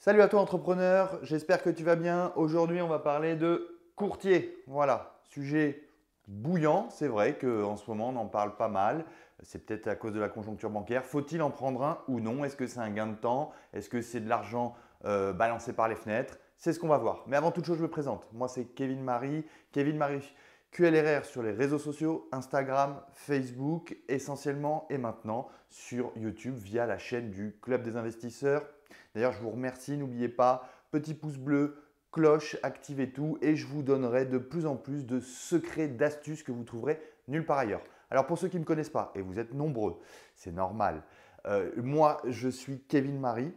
Salut à toi entrepreneur, j'espère que tu vas bien. Aujourd'hui, on va parler de courtier. Voilà, sujet bouillant. C'est vrai qu'en ce moment, on en parle pas mal. C'est peut-être à cause de la conjoncture bancaire. Faut-il en prendre un ou non? Est-ce que c'est un gain de temps? Est-ce que c'est de l'argent balancé par les fenêtres? C'est ce qu'on va voir. Mais avant toute chose, je me présente. Moi, c'est Kevin Marie. Kevin Marie QLRR sur les réseaux sociaux, Instagram, Facebook essentiellement et maintenant sur YouTube via la chaîne du Club des investisseurs. D'ailleurs, je vous remercie. N'oubliez pas, petit pouce bleu, cloche, activez tout et je vous donnerai de plus en plus de secrets, d'astuces que vous trouverez nulle part ailleurs. Alors pour ceux qui ne me connaissent pas, et vous êtes nombreux, c'est normal. Moi, je suis Kevin Marie,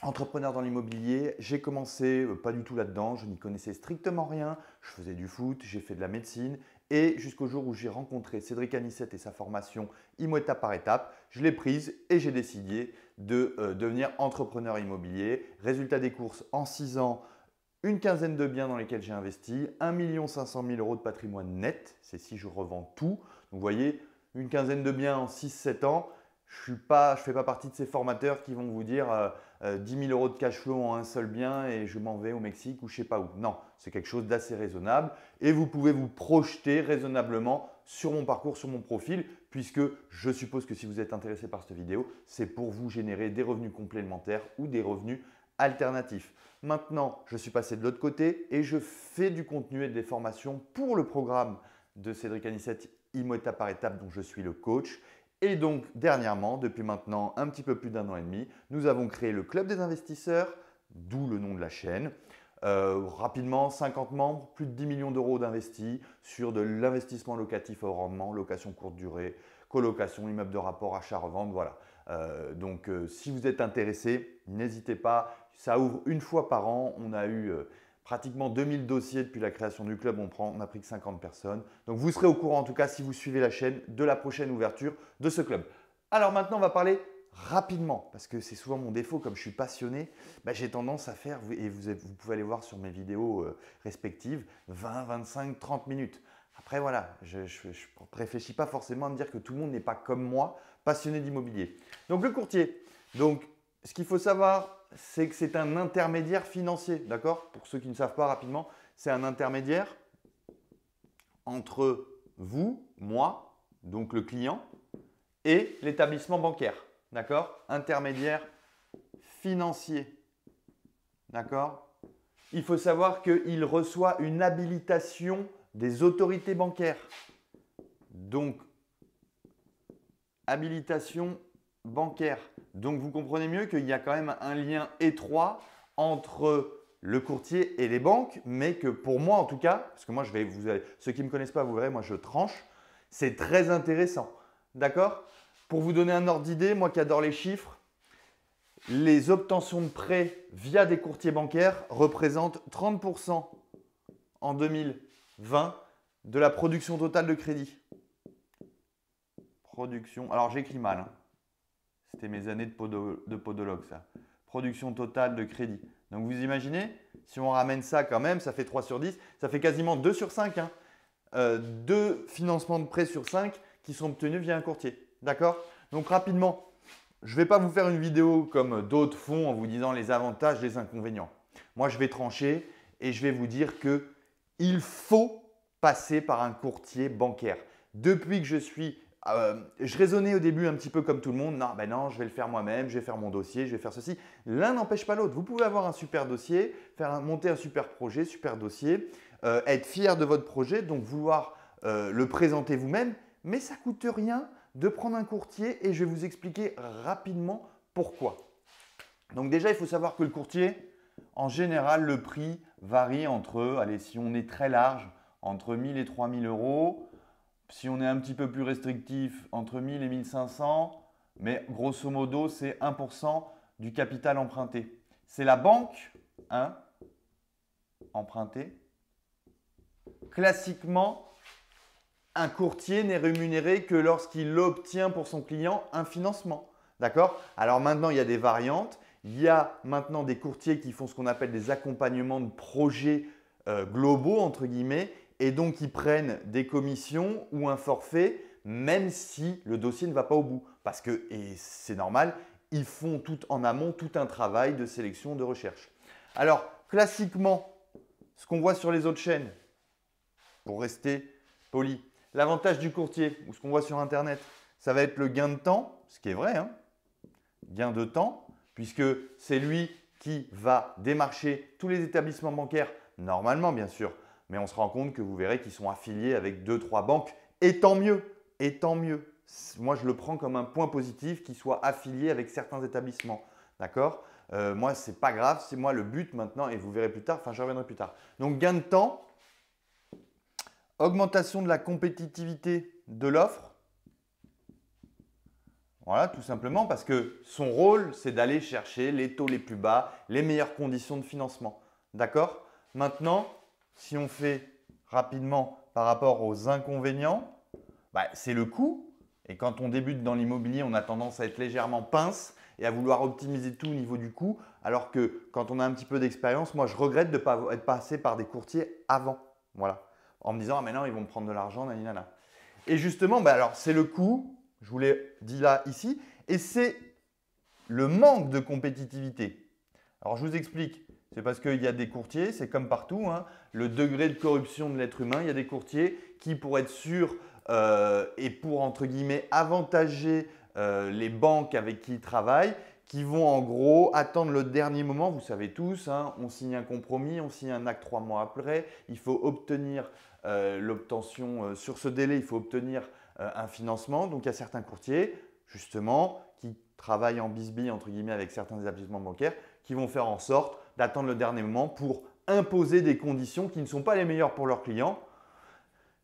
entrepreneur dans l'immobilier. J'ai commencé pas du tout là-dedans, je n'y connaissais strictement rien. Je faisais du foot, j'ai fait de la médecine et jusqu'au jour où j'ai rencontré Cédric Anissette et sa formation IMO étape par étape, je l'ai prise et j'ai décidé de devenir entrepreneur immobilier. Résultat des courses, en 6 ans, une quinzaine de biens dans lesquels j'ai investi, 1 500 000 € de patrimoine net, c'est si je revends tout. Donc vous voyez, une quinzaine de biens en 6-7 ans, je ne fais pas partie de ces formateurs qui vont vous dire 10 000 € de cash flow en un seul bien et je m'en vais au Mexique ou je ne sais pas où. Non, c'est quelque chose d'assez raisonnable et vous pouvez vous projeter raisonnablement sur mon parcours, sur mon profil, puisque je suppose que si vous êtes intéressé par cette vidéo, c'est pour vous générer des revenus complémentaires ou des revenus alternatifs. Maintenant, je suis passé de l'autre côté et je fais du contenu et des formations pour le programme de Cédric Anissette IMO étape par étape dont je suis le coach. Et donc, dernièrement, depuis maintenant un petit peu plus d'1 an et demi, nous avons créé le Club des investisseurs, d'où le nom de la chaîne. Rapidement, 50 membres, plus de 10 millions d'euros d'investis sur de l'investissement locatif au rendement, location courte durée, colocation, immeuble de rapport, achat-revente, voilà. Si vous êtes intéressé, n'hésitez pas. Ça ouvre une fois par an. On a eu pratiquement 2000 dossiers depuis la création du club. On n'a pris que 50 personnes. Donc, vous serez au courant, en tout cas, si vous suivez la chaîne, de la prochaine ouverture de ce club. Alors maintenant, on va parler rapidement, parce que c'est souvent mon défaut, comme je suis passionné, j'ai tendance à faire, et vous pouvez aller voir sur mes vidéos respectives, 20, 25, 30 minutes. Après, voilà, je ne réfléchis pas forcément à me dire que tout le monde n'est pas comme moi, passionné d'immobilier. Donc, le courtier. Donc, ce qu'il faut savoir, c'est que c'est un intermédiaire financier, d'accord? Pour ceux qui ne savent pas rapidement, c'est un intermédiaire entre vous, moi, donc le client, et l'établissement bancaire, d'accord? Intermédiaire financier, d'accord? Il faut savoir qu'il reçoit une habilitation des autorités bancaires. Donc, habilitation bancaire. Donc, vous comprenez mieux qu'il y a quand même un lien étroit entre le courtier et les banques, mais que pour moi en tout cas, parce que moi, ceux qui ne me connaissent pas, vous verrez, moi je tranche, c'est très intéressant. D'accord? Pour vous donner un ordre d'idée, moi qui adore les chiffres, les obtentions de prêts via des courtiers bancaires représentent 30% en 2020 de la production totale de crédit. Production, alors j'écris mal, hein. C'était mes années de podologue ça. Production totale de crédit. Donc vous imaginez, si on ramène ça quand même, ça fait 3 sur 10, ça fait quasiment 2 sur 5. 2 financements de prêts sur 5 qui sont obtenus via un courtier. D'accord? Donc rapidement, je ne vais pas vous faire une vidéo comme d'autres font en vous disant les avantages, les inconvénients. Moi, je vais trancher et je vais vous dire qu'il faut passer par un courtier bancaire. Depuis que je raisonnais au début un petit peu comme tout le monde. Non, ben non, je vais le faire moi-même, je vais faire mon dossier, je vais faire ceci. L'un n'empêche pas l'autre. Vous pouvez avoir un super dossier, monter un super projet, super dossier, être fier de votre projet, donc vouloir le présenter vous-même, mais ça ne coûte rien de prendre un courtier et je vais vous expliquer rapidement pourquoi. Donc déjà, il faut savoir que le courtier, en général, le prix varie entre, allez, si on est très large, entre 1 000 et 3 000 euros. Si on est un petit peu plus restrictif, entre 1 000 et 1 500, mais grosso modo, c'est 1% du capital emprunté. C'est la banque, hein, empruntée. Classiquement, un courtier n'est rémunéré que lorsqu'il obtient pour son client un financement. D'accord? Alors maintenant, il y a des variantes. Il y a maintenant des courtiers qui font ce qu'on appelle des accompagnements de projets globaux, entre guillemets, et donc ils prennent des commissions ou un forfait, même si le dossier ne va pas au bout. Parce que, et c'est normal, ils font tout en amont tout un travail de sélection, de recherche. Alors, classiquement, ce qu'on voit sur les autres chaînes, pour rester poli, l'avantage du courtier, ou ce qu'on voit sur Internet, ça va être le gain de temps, ce qui est vrai, hein, gain de temps, puisque c'est lui qui va démarcher tous les établissements bancaires, normalement bien sûr, mais on se rend compte que vous verrez qu'ils sont affiliés avec 2-3 banques, et tant mieux, et tant mieux. Moi, je le prends comme un point positif qu'ils soient affiliés avec certains établissements, d'accord? Moi, ce n'est pas grave, c'est moi le but maintenant, et vous verrez plus tard, enfin je reviendrai plus tard. Donc, gain de temps, augmentation de la compétitivité de l'offre. Voilà, tout simplement parce que son rôle, c'est d'aller chercher les taux les plus bas, les meilleures conditions de financement. D'accord? Maintenant, si on fait rapidement par rapport aux inconvénients, c'est le coût. Et quand on débute dans l'immobilier, on a tendance à être légèrement pince et à vouloir optimiser tout au niveau du coût. Alors que quand on a un petit peu d'expérience, moi, je regrette de ne pas être passé par des courtiers avant. Voilà. En me disant, ah, maintenant, ils vont me prendre de l'argent, nanana. Et justement, alors, c'est le coût. Je vous l'ai dit là, ici, et c'est le manque de compétitivité. Alors, je vous explique. C'est parce qu'il y a des courtiers, c'est comme partout, hein, le degré de corruption de l'être humain. Il y a des courtiers qui, pour être sûrs et pour, entre guillemets, avantager les banques avec qui ils travaillent, qui vont en gros attendre le dernier moment. Vous savez tous, hein, on signe un compromis, on signe un acte 3 mois après. Il faut obtenir l'obtention sur ce délai, il faut obtenir un financement. Donc, il y a certains courtiers, justement, qui travaillent en bisbille, entre guillemets, avec certains établissements bancaires, qui vont faire en sorte d'attendre le dernier moment pour imposer des conditions qui ne sont pas les meilleures pour leurs clients,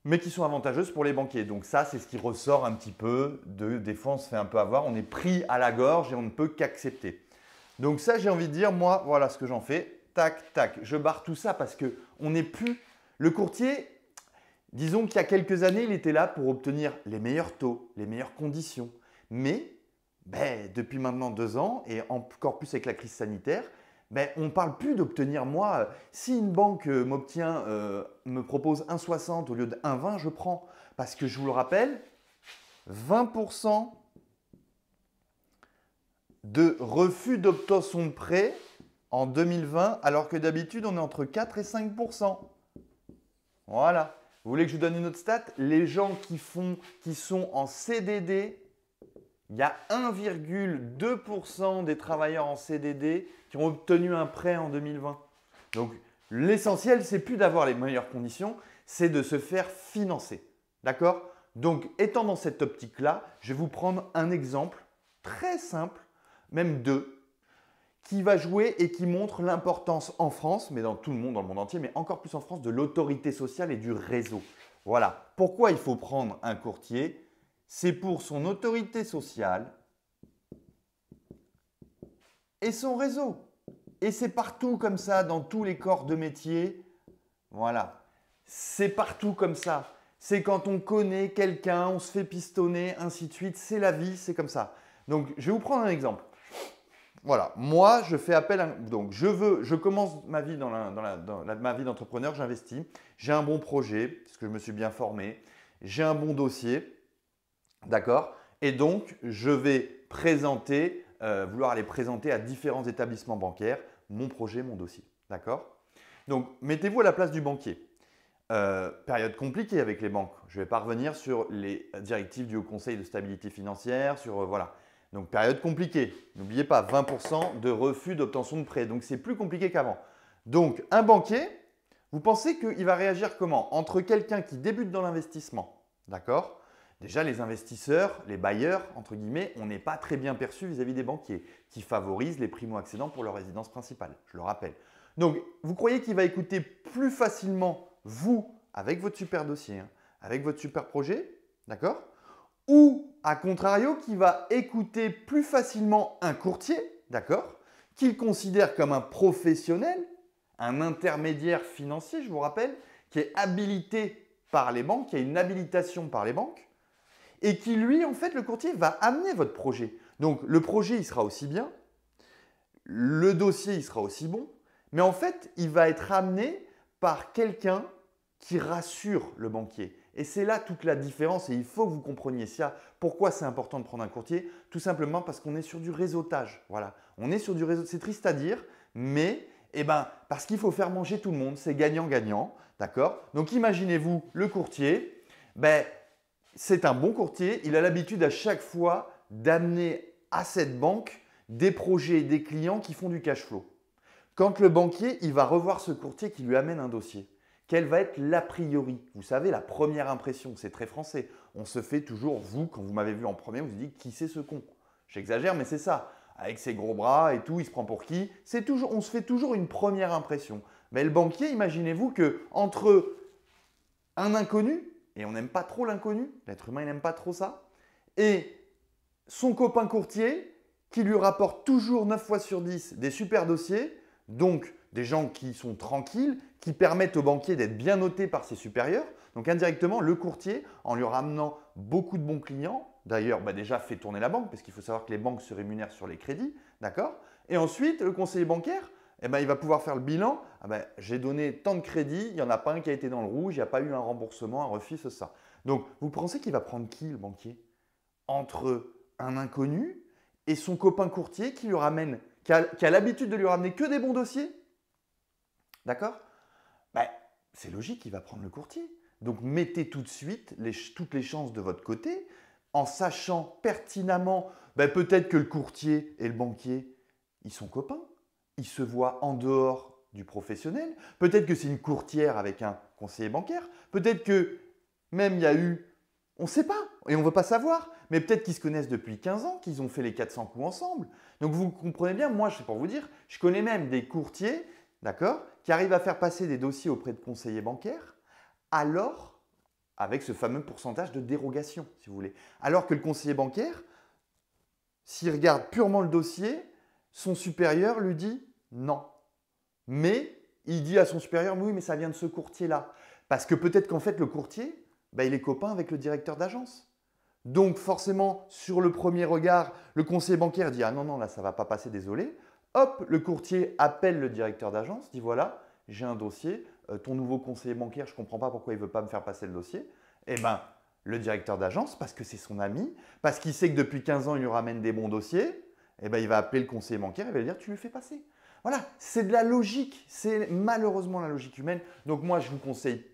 mais qui sont avantageuses pour les banquiers. Donc ça, c'est ce qui ressort un petit peu de des fois, on se fait un peu avoir, on est pris à la gorge et on ne peut qu'accepter. Donc ça, j'ai envie de dire, moi, voilà ce que j'en fais. Tac, tac, je barre tout ça parce qu'on n'est plus… Le courtier… Disons qu'il y a quelques années, il était là pour obtenir les meilleurs taux, les meilleures conditions. Mais depuis maintenant 2 ans, et encore plus avec la crise sanitaire, on ne parle plus d'obtenir, moi, si une banque me propose 1,60 au lieu de 1,20, je prends. Parce que je vous le rappelle, 20% de refus d'obtention de prêt en 2020, alors que d'habitude, on est entre 4 et 5%. Voilà. Vous voulez que je vous donne une autre stat? Les gens qui sont en CDD, il y a 1,2% des travailleurs en CDD qui ont obtenu un prêt en 2020. Donc, l'essentiel, c'est plus d'avoir les meilleures conditions, c'est de se faire financer. D'accord? Donc, étant dans cette optique-là, je vais vous prendre un exemple très simple, même deux, qui va jouer et qui montre l'importance en France, mais dans tout le monde, dans le monde entier, mais encore plus en France, de l'autorité sociale et du réseau. Voilà. Pourquoi il faut prendre un courtier? C'est pour son autorité sociale et son réseau. Et c'est partout comme ça, dans tous les corps de métier. Voilà. C'est partout comme ça. C'est quand on connaît quelqu'un, on se fait pistonner, ainsi de suite. C'est la vie, c'est comme ça. Donc, je vais vous prendre un exemple. Voilà, moi, je fais appel à… Donc, je commence ma vie ma vie d'entrepreneur, j'investis. J'ai un bon projet, parce que je me suis bien formé. J'ai un bon dossier, d'accord? Et donc, je vais vouloir aller présenter à différents établissements bancaires mon projet, mon dossier, d'accord? Donc, mettez-vous à la place du banquier. Période compliquée avec les banques. Je ne vais pas revenir sur les directives du Haut Conseil de stabilité financière, sur… voilà. Donc, période compliquée. N'oubliez pas, 20% de refus d'obtention de prêt. Donc, c'est plus compliqué qu'avant. Donc, un banquier, vous pensez qu'il va réagir comment? Entre quelqu'un qui débute dans l'investissement, d'accord? Déjà, les investisseurs, les bailleurs, entre guillemets, on n'est pas très bien perçus vis-à-vis des banquiers qui favorisent les primo-accédants pour leur résidence principale, je le rappelle. Donc, vous croyez qu'il va écouter plus facilement vous, avec votre super dossier, hein, avec votre super projet, d'accord? Ou, à contrario, qui va écouter plus facilement un courtier, d'accord, qu'il considère comme un professionnel, un intermédiaire financier, je vous rappelle, qui est habilité par les banques, qui a une habilitation par les banques, et qui, lui, en fait, le courtier va amener votre projet. Donc, le projet, il sera aussi bien, le dossier, il sera aussi bon, mais en fait, il va être amené par quelqu'un qui rassure le banquier. Et c'est là toute la différence et il faut que vous compreniez ça. Pourquoi c'est important de prendre un courtier? Tout simplement parce qu'on est sur du réseautage. Voilà, on est sur du réseau. C'est triste à dire, mais parce qu'il faut faire manger tout le monde. C'est gagnant-gagnant. D'accord? Donc imaginez-vous le courtier. C'est un bon courtier. Il a l'habitude à chaque fois d'amener à cette banque des projets, des clients qui font du cash flow. Quand le banquier, il va revoir ce courtier qui lui amène un dossier, quelle va être l'a priori? Vous savez, la première impression, c'est très français. On se fait toujours, vous, quand vous m'avez vu en premier, vous vous dites qui c'est ce con? J'exagère, mais c'est ça. Avec ses gros bras et tout, il se prend pour qui? On se fait toujours une première impression. Mais le banquier, imaginez-vous qu'entre un inconnu, et on n'aime pas trop l'inconnu, l'être humain il n'aime pas trop ça, et son copain courtier qui lui rapporte toujours 9 fois sur 10 des super dossiers, donc des gens qui sont tranquilles, qui permettent au banquier d'être bien noté par ses supérieurs. Donc indirectement, le courtier, en lui ramenant beaucoup de bons clients, d'ailleurs déjà fait tourner la banque, parce qu'il faut savoir que les banques se rémunèrent sur les crédits, d'accord? Et ensuite, le conseiller bancaire, il va pouvoir faire le bilan. J'ai donné tant de crédits, il n'y en a pas un qui a été dans le rouge, il n'y a pas eu un remboursement, un refus, c'est ça. Donc, vous pensez qu'il va prendre qui, le banquier? Entre un inconnu et son copain courtier qui lui ramène, qui a l'habitude de lui ramener que des bons dossiers? D'accord? C'est logique, il va prendre le courtier. Donc, mettez tout de suite toutes les chances de votre côté en sachant pertinemment, peut-être que le courtier et le banquier, ils sont copains. Ils se voient en dehors du professionnel. Peut-être que c'est une courtière avec un conseiller bancaire. Peut-être que même il y a eu, on ne sait pas et on ne veut pas savoir, mais peut-être qu'ils se connaissent depuis 15 ans, qu'ils ont fait les 400 coups ensemble. Donc vous comprenez bien, moi, c'est pour vous dire, je connais même des courtiers, d'accord, qui arrivent à faire passer des dossiers auprès de conseillers bancaires, alors, avec ce fameux pourcentage de dérogation, si vous voulez. Alors que le conseiller bancaire, s'il regarde purement le dossier, son supérieur lui dit non. Mais il dit à son supérieur, oui, mais ça vient de ce courtier-là. Parce que peut-être qu'en fait, le courtier, il est copain avec le directeur d'agence. Donc forcément, sur le premier regard, le conseiller bancaire dit, ah non, non, là, ça ne va pas passer, désolé. Hop, le courtier appelle le directeur d'agence, dit, voilà, j'ai un dossier, ton nouveau conseiller bancaire, je ne comprends pas pourquoi il ne veut pas me faire passer le dossier. Le directeur d'agence, parce que c'est son ami, parce qu'il sait que depuis 15 ans, il lui ramène des bons dossiers, il va appeler le conseiller bancaire et va lui dire, tu lui fais passer. Voilà, c'est de la logique, c'est malheureusement la logique humaine. Donc moi, je vous conseille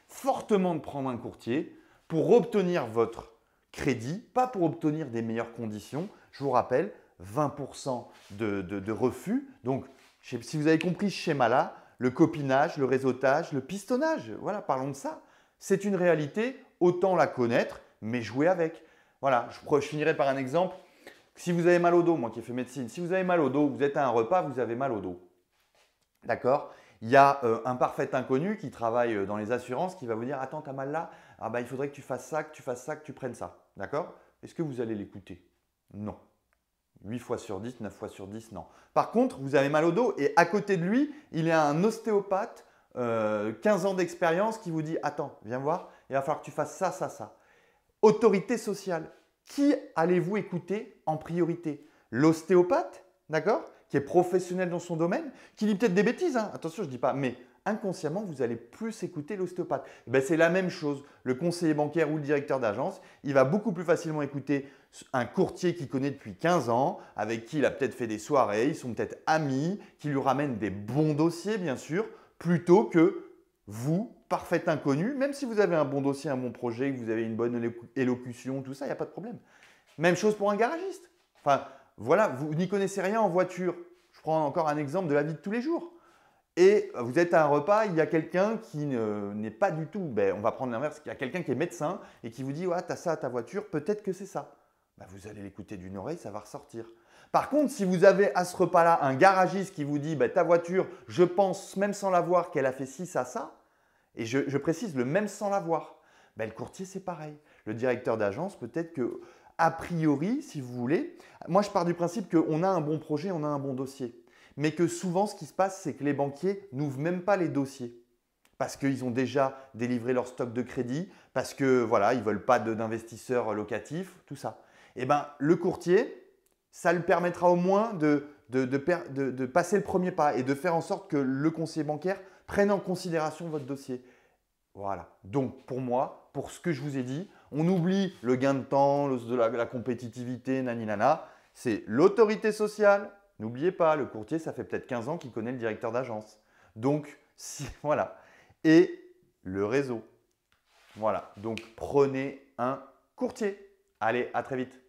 fortement de prendre un courtier pour obtenir votre crédit, pas pour obtenir des meilleures conditions. Je vous rappelle, 20% de refus. Donc, si vous avez compris ce schéma-là, le copinage, le réseautage, le pistonnage, voilà, parlons de ça. C'est une réalité, autant la connaître, mais jouer avec. Voilà, je finirai par un exemple. Si vous avez mal au dos, moi qui ai fait médecine, si vous avez mal au dos, vous êtes à un repas, vous avez mal au dos. D'accord? Il y a un parfait inconnu qui travaille dans les assurances qui va vous dire, attends, tu as mal là? Il faudrait que tu fasses ça, que tu fasses ça, que tu prennes ça. D'accord? Est-ce que vous allez l'écouter? Non. 8 fois sur 10, 9 fois sur 10, non. Par contre, vous avez mal au dos et à côté de lui, il y a un ostéopathe, 15 ans d'expérience qui vous dit, attends, viens voir, il va falloir que tu fasses ça, ça, ça. Autorité sociale. Qui allez-vous écouter en priorité? L'ostéopathe, d'accord, qui est professionnel dans son domaine, qui dit peut-être des bêtises, hein. Attention, je ne dis pas, mais inconsciemment, vous allez plus écouter l'ostéopathe. C'est la même chose. Le conseiller bancaire ou le directeur d'agence, il va beaucoup plus facilement écouter un courtier qu'il connaît depuis 15 ans, avec qui il a peut-être fait des soirées, ils sont peut-être amis, qui lui ramène des bons dossiers, bien sûr, plutôt que vous, parfait inconnu, même si vous avez un bon dossier, un bon projet, que vous avez une bonne élocution, tout ça, il n'y a pas de problème. Même chose pour un garagiste. Enfin, voilà, vous n'y connaissez rien en voiture. Je prends encore un exemple de la vie de tous les jours. Et vous êtes à un repas, il y a quelqu'un qui n'est pas du tout, on va prendre l'inverse, il y a quelqu'un qui est médecin et qui vous dit, ouais, tu as ça à ta voiture, peut-être que c'est ça. Vous allez l'écouter d'une oreille, ça va ressortir. Par contre, si vous avez à ce repas-là un garagiste qui vous dit, ta voiture, je pense même sans la voir qu'elle a fait ci, ça, et je précise, le même sans la voir, le courtier, c'est pareil. Le directeur d'agence, peut-être que, a priori, si vous voulez, moi je pars du principe qu'on a un bon projet, on a un bon dossier. Mais que souvent, ce qui se passe, c'est que les banquiers n'ouvrent même pas les dossiers parce qu'ils ont déjà délivré leur stock de crédit, parce que voilà, ils ne veulent pas d'investisseurs locatifs, tout ça. Le courtier, ça lui permettra au moins de passer le premier pas et de faire en sorte que le conseiller bancaire prenne en considération votre dossier. Voilà. Donc, pour moi, pour ce que je vous ai dit, on oublie le gain de temps, la compétitivité, nani nana. C'est l'autorité sociale. N'oubliez pas, le courtier, ça fait peut-être 15 ans qu'il connaît le directeur d'agence. Donc, voilà. Et le réseau. Voilà. Donc, prenez un courtier. Allez, à très vite.